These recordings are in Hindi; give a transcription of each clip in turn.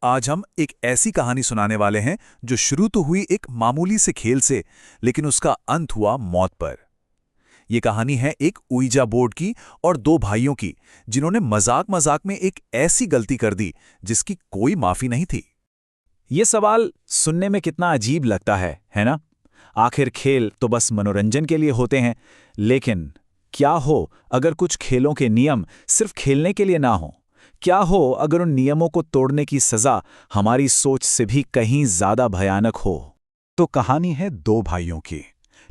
आज हम एक ऐसी कहानी सुनाने वाले हैं जो शुरू तो हुई एक मामूली से खेल से, लेकिन उसका अंत हुआ मौत पर। यह कहानी है एक उइजा बोर्ड की और दो भाइयों की, जिन्होंने मजाक मजाक में एक ऐसी गलती कर दी जिसकी कोई माफी नहीं थी। ये सवाल सुनने में कितना अजीब लगता है ना? आखिर खेल तो बस मनोरंजन के लिए होते हैं, लेकिन क्या हो अगर कुछ खेलों के नियम सिर्फ खेलने के लिए ना हो? क्या हो अगर उन नियमों को तोड़ने की सजा हमारी सोच से भी कहीं ज्यादा भयानक हो? तो कहानी है दो भाइयों की।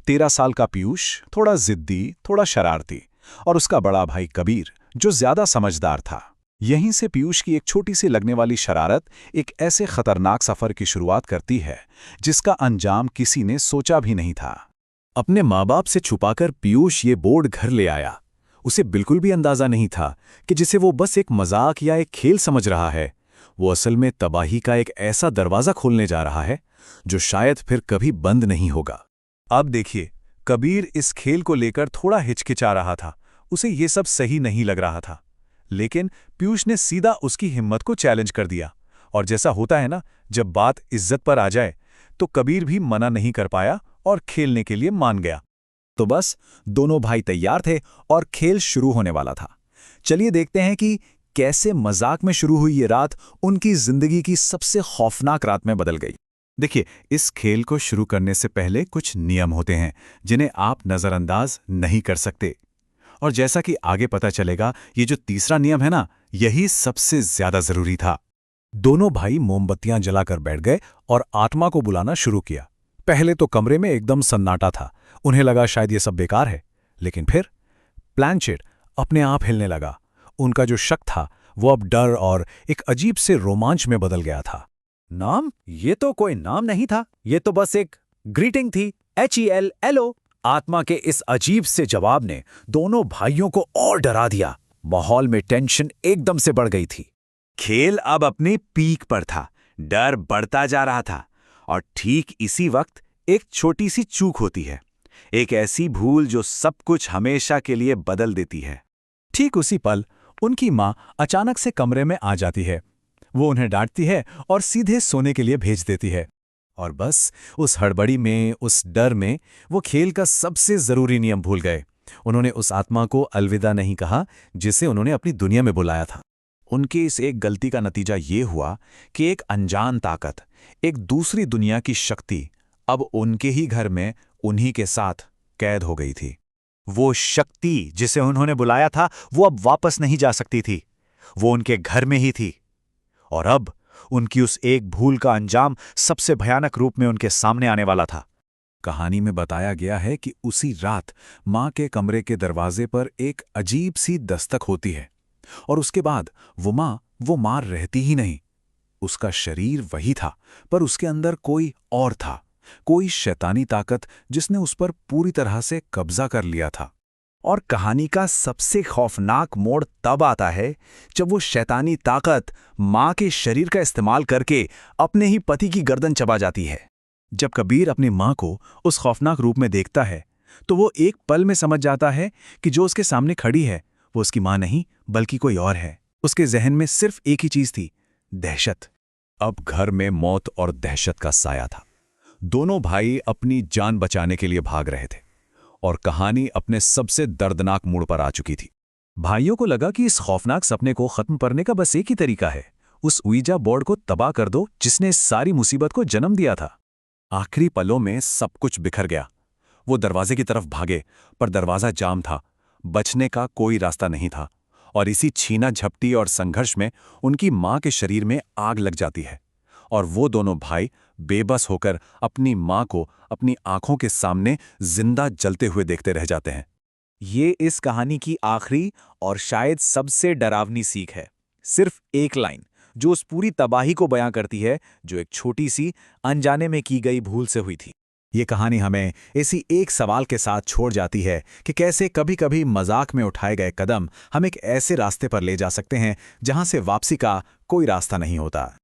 13 साल का पीयूष थोड़ा जिद्दी, थोड़ा शरारती, और उसका बड़ा भाई कबीर जो ज्यादा समझदार था। यहीं से पीयूष की एक छोटी सी लगने वाली शरारत एक ऐसे खतरनाक सफर की शुरुआत करती है जिसका अंजाम किसी ने सोचा भी नहीं था। अपने माँ बाप से छुपाकर पीयूष ये बोर्ड घर ले आया। उसे बिल्कुल भी अंदाजा नहीं था कि जिसे वो बस एक मजाक या एक खेल समझ रहा है, वो असल में तबाही का एक ऐसा दरवाजा खोलने जा रहा है जो शायद फिर कभी बंद नहीं होगा। अब देखिए, कबीर इस खेल को लेकर थोड़ा हिचकिचा रहा था। उसे ये सब सही नहीं लग रहा था, लेकिन पीयूष ने सीधा उसकी हिम्मत को चैलेंज कर दिया। और जैसा होता है ना, जब बात इज्जत पर आ जाए तो कबीर भी मना नहीं कर पाया और खेलने के लिए मान गया। तो बस दोनों भाई तैयार थे और खेल शुरू होने वाला था। चलिए देखते हैं कि कैसे मजाक में शुरू हुई ये रात उनकी जिंदगी की सबसे खौफनाक रात में बदल गई। देखिए, इस खेल को शुरू करने से पहले कुछ नियम होते हैं जिन्हें आप नजरअंदाज नहीं कर सकते। और जैसा कि आगे पता चलेगा, ये जो तीसरा नियम है ना, यही सबसे ज्यादा जरूरी था। दोनों भाई मोमबत्तियां जलाकर बैठ गए और आत्मा को बुलाना शुरू किया। पहले तो कमरे में एकदम सन्नाटा था। उन्हें लगा शायद ये सब बेकार है, लेकिन फिर प्लानचेट अपने आप हिलने लगा। उनका जो शक था वो अब डर और एक अजीब से रोमांच में बदल गया था। नाम? ये तो कोई नाम नहीं था, ये तो बस एक ग्रीटिंग थी। HELLO। आत्मा के इस अजीब से जवाब ने दोनों भाइयों को और डरा दिया। माहौल में टेंशन एकदम से बढ़ गई थी। खेल अब अपने पीक पर था, डर बढ़ता जा रहा था। और ठीक इसी वक्त एक छोटी सी चूक होती है, एक ऐसी भूल जो सब कुछ हमेशा के लिए बदल देती है। ठीक उसी पल उनकी माँ अचानक से कमरे में आ जाती है। वो उन्हें डांटती है और सीधे सोने के लिए भेज देती है। और बस उस हड़बड़ी में, उस डर में, वो खेल का सबसे जरूरी नियम भूल गए। उन्होंने उस आत्मा को अलविदा नहीं कहा जिसे उन्होंने अपनी दुनिया में बुलाया था। उनकी इस एक गलती का नतीजा ये हुआ कि एक अनजान ताकत, एक दूसरी दुनिया की शक्ति अब उनके ही घर में उन्हीं के साथ कैद हो गई थी। वो शक्ति जिसे उन्होंने बुलाया था वो अब वापस नहीं जा सकती थी। वो उनके घर में ही थी। और अब उनकी उस एक भूल का अंजाम सबसे भयानक रूप में उनके सामने आने वाला था। कहानी में बताया गया है कि उसी रात मां के कमरे के दरवाजे पर एक अजीब सी दस्तक होती है, और उसके बाद वो मां रहती ही नहीं। उसका शरीर वही था, पर उसके अंदर कोई और था, कोई शैतानी ताकत जिसने उस पर पूरी तरह से कब्जा कर लिया था। और कहानी का सबसे खौफनाक मोड़ तब आता है जब वो शैतानी ताकत मां के शरीर का इस्तेमाल करके अपने ही पति की गर्दन चबा जाती है। जब कबीर अपनी मां को उस खौफनाक रूप में देखता है तो वो एक पल में समझ जाता है कि जो उसके सामने खड़ी है वो उसकी मां नहीं बल्कि कोई और है। उसके जहन में सिर्फ एक ही चीज थी, दहशत। अब घर में मौत और दहशत का साया था। दोनों भाई अपनी जान बचाने के लिए भाग रहे थे और कहानी अपने सबसे दर्दनाक मोड़ पर आ चुकी थी। भाइयों को लगा कि इस खौफनाक सपने को खत्म करने का बस एक ही तरीका है, उस उइजा बोर्ड को तबाह कर दो जिसने इस सारी मुसीबत को जन्म दिया था। आखिरी पलों में सब कुछ बिखर गया। वो दरवाजे की तरफ भागे, पर दरवाजा जाम था। बचने का कोई रास्ता नहीं था। और इसी छीना झपटी और संघर्ष में उनकी मां के शरीर में आग लग जाती है और वो दोनों भाई बेबस होकर अपनी मां को अपनी आंखों के सामने जिंदा जलते हुए देखते रह जाते हैं। ये इस कहानी की आखिरी और शायद सबसे डरावनी सीख है। सिर्फ एक लाइन जो उस पूरी तबाही को बयां करती है जो एक छोटी सी अनजाने में की गई भूल से हुई थी। ये कहानी हमें इसी एक सवाल के साथ छोड़ जाती है कि कैसे कभी-कभी मजाक में उठाए गए कदम हम एक ऐसे रास्ते पर ले जा सकते हैं जहां से वापसी का कोई रास्ता नहीं होता।